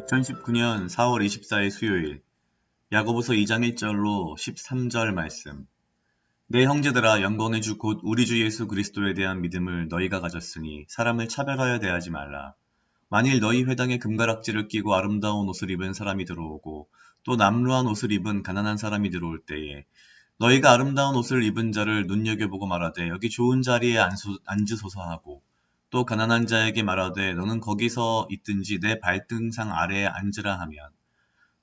2019년 4월 24일 수요일 야고보서 2장 1절로 13절 말씀. 내 형제들아, 영광의 주 곧 우리 주 예수 그리스도에 대한 믿음을 너희가 가졌으니 사람을 차별하여 대하지 말라. 만일 너희 회당에 금가락지를 끼고 아름다운 옷을 입은 사람이 들어오고 또 남루한 옷을 입은 가난한 사람이 들어올 때에 너희가 아름다운 옷을 입은 자를 눈여겨보고 말하되 여기 좋은 자리에 앉으소서 하고 또 가난한 자에게 말하되 너는 거기서 있든지 내 발등상 아래에 앉으라 하면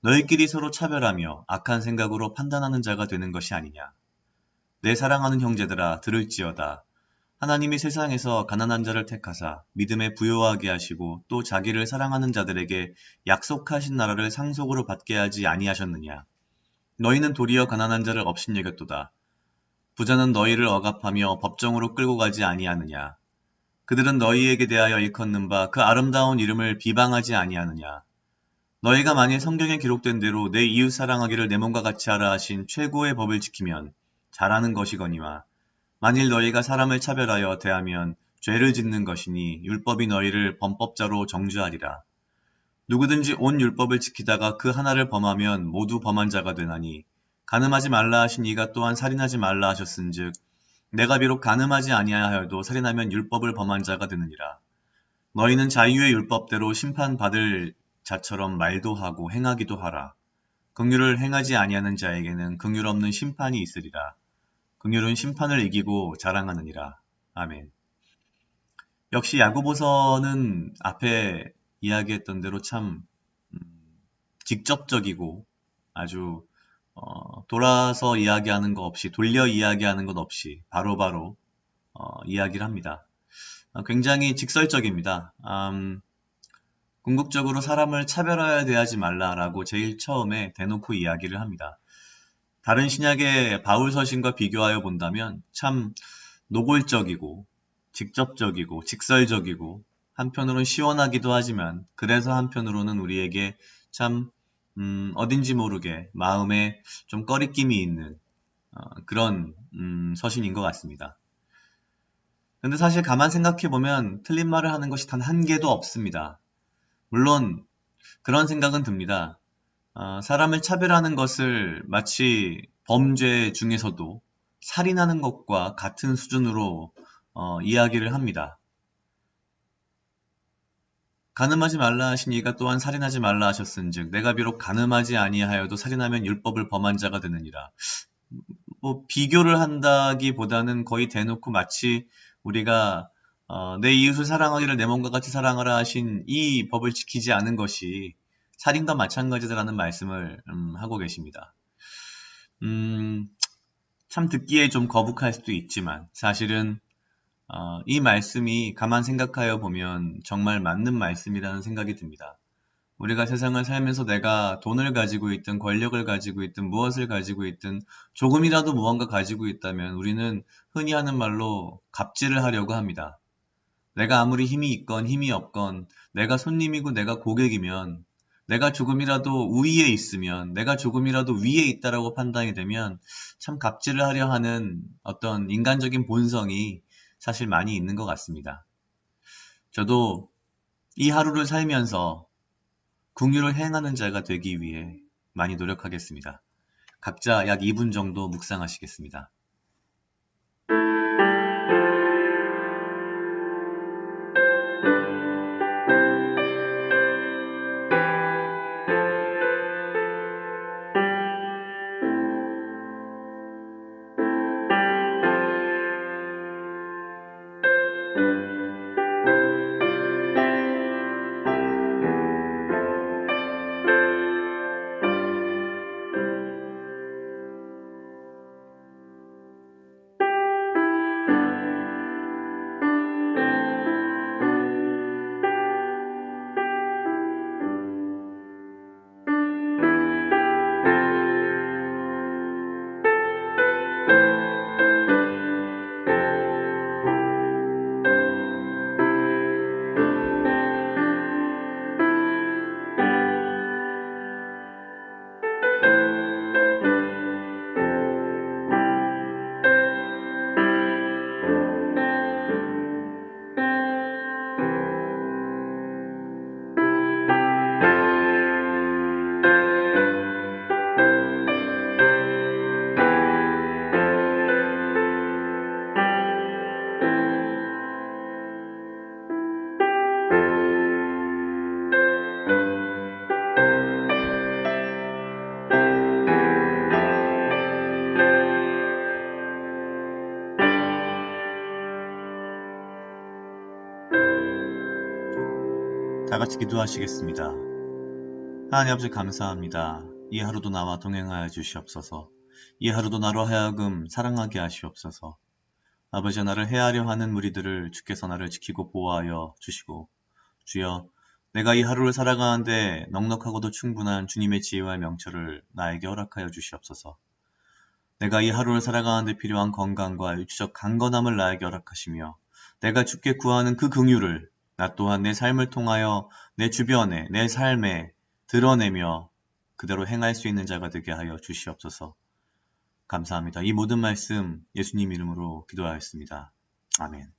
너희끼리 서로 차별하며 악한 생각으로 판단하는 자가 되는 것이 아니냐. 내 사랑하는 형제들아, 들을지어다. 하나님이 세상에서 가난한 자를 택하사 믿음에 부요하게 하시고 또 자기를 사랑하는 자들에게 약속하신 나라를 상속으로 받게 하지 아니하셨느냐. 너희는 도리어 가난한 자를 업신여겼도다. 부자는 너희를 억압하며 법정으로 끌고 가지 아니하느냐. 그들은 너희에게 대하여 일컫는 바 그 아름다운 이름을 비방하지 아니하느냐. 너희가 만일 성경에 기록된 대로 내 이웃 사랑하기를 내 몸과 같이 하라 하신 최고의 법을 지키면 잘하는 것이거니와 만일 너희가 사람을 차별하여 대하면 죄를 짓는 것이니 율법이 너희를 범법자로 정죄하리라. 누구든지 온 율법을 지키다가 그 하나를 범하면 모두 범한 자가 되나니 간음하지 말라 하신 이가 또한 살인하지 말라 하셨은즉 내가 비록 간음하지 아니하여도 살인하면 율법을 범한 자가 되느니라. 너희는 자유의 율법대로 심판받을 자처럼 말도 하고 행하기도 하라. 긍휼을 행하지 아니하는 자에게는 긍휼 없는 심판이 있으리라. 긍휼은 심판을 이기고 자랑하느니라. 아멘. 역시 야고보서는 앞에 이야기했던 대로 참 직접적이고 아주 돌아서 이야기하는 것 없이 돌려 이야기하는 것 없이 바로바로 이야기를 합니다. 굉장히 직설적입니다. 궁극적으로 사람을 차별하여 대하지 말라라고 제일 처음에 대놓고 이야기를 합니다. 다른 신약의 바울 서신과 비교하여 본다면 참 노골적이고 직접적이고 직설적이고 한편으로는 시원하기도 하지만 그래서 한편으로는 우리에게 참 어딘지 모르게 마음에 좀 꺼리낌이 있는 그런 서신인 것 같습니다. 근데 사실 가만 생각해보면 틀린 말을 하는 것이 단 한 개도 없습니다. 물론 그런 생각은 듭니다. 사람을 차별하는 것을 마치 범죄 중에서도 살인하는 것과 같은 수준으로 이야기를 합니다. 간음하지 말라 하신 이가 또한 살인하지 말라 하셨은즉 내가 비록 간음하지 아니하여도 살인하면 율법을 범한 자가 되느니라. 뭐 비교를 한다기보다는 거의 대놓고 마치 우리가 내 이웃을 사랑하기를 내 몸과 같이 사랑하라 하신 이 법을 지키지 않은 것이 살인과 마찬가지다라는 말씀을 하고 계십니다. 참 듣기에 좀 거북할 수도 있지만 사실은 이 말씀이 가만 생각하여 보면 정말 맞는 말씀이라는 생각이 듭니다. 우리가 세상을 살면서 내가 돈을 가지고 있든 권력을 가지고 있든 무엇을 가지고 있든 조금이라도 무언가 가지고 있다면 우리는 흔히 하는 말로 갑질을 하려고 합니다. 내가 아무리 힘이 있건 힘이 없건 내가 손님이고 내가 고객이면 내가 조금이라도 우위에 있으면 내가 조금이라도 위에 있다라고 판단이 되면 참 갑질을 하려 하는 어떤 인간적인 본성이 사실 많이 있는 것 같습니다. 저도 이 하루를 살면서 긍휼을 행하는 자가 되기 위해 많이 노력하겠습니다. 각자 약 2분 정도 묵상하시겠습니다. 같이 기도하시겠습니다. 하나님 아버지 감사합니다. 이 하루도 나와 동행하여 주시옵소서. 이 하루도 나로 하여금 사랑하게 하시옵소서. 아버지 나를 해하려 하는 무리들을 주께서 나를 지키고 보호하여 주시고 주여 내가 이 하루를 살아가는데 넉넉하고도 충분한 주님의 지혜와 명철을 나에게 허락하여 주시옵소서. 내가 이 하루를 살아가는데 필요한 건강과 육체적 강건함을 나에게 허락하시며 내가 주께 구하는 그 긍휼을 나 또한 내 삶을 통하여 내 주변에 내 삶에 드러내며 그대로 행할 수 있는 자가 되게 하여 주시옵소서. 감사합니다. 이 모든 말씀 예수님 이름으로 기도하였습니다. 아멘.